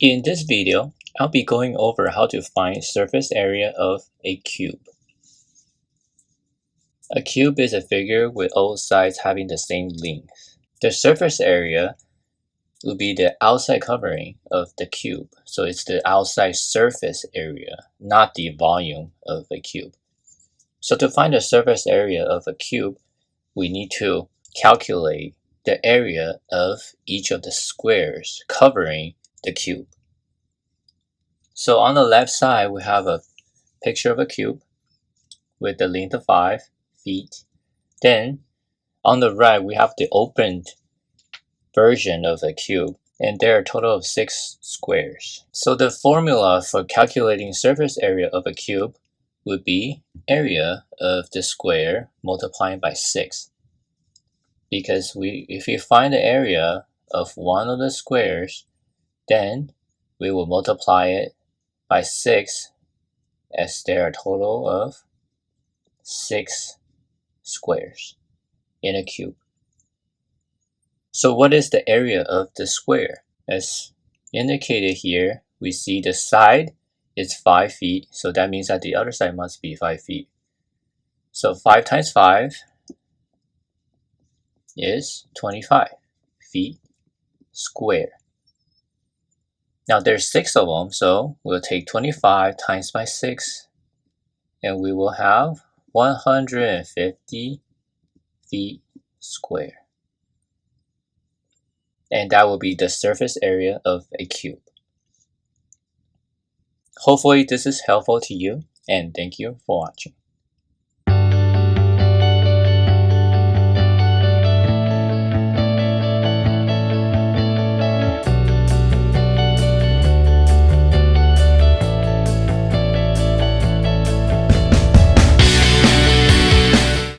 In this video, I'll be going over how to find surface area of a cube. A cube is a figure with all sides having the same length. The surface area will be the outside covering of the cube. So it's the outside surface area, not the volume of a cube. So to find the surface area of a cube, we need to calculate the area of each of the squares covering the cube. So on the left side, we have a picture of a cube with the length of 5 feet. Then on the right, we have the opened version of the cube, and there are a total of 6 squares. So the formula for calculating surface area of a cube would be area of the square multiplying by 6. Because if we find the area of one of the squares, then we will multiply it by 6, as there are a total of 6 squares in a cube. So what is the area of the square? As indicated here, we see the side is 5 feet, so that means that the other side must be 5 feet. So 5 times 5 is 25 feet square. Now there's 6 of them, so we'll take 25 times by 6, and we will have 150 feet square. And that will be the surface area of a cube. Hopefully this is helpful to you, and thank you for watching.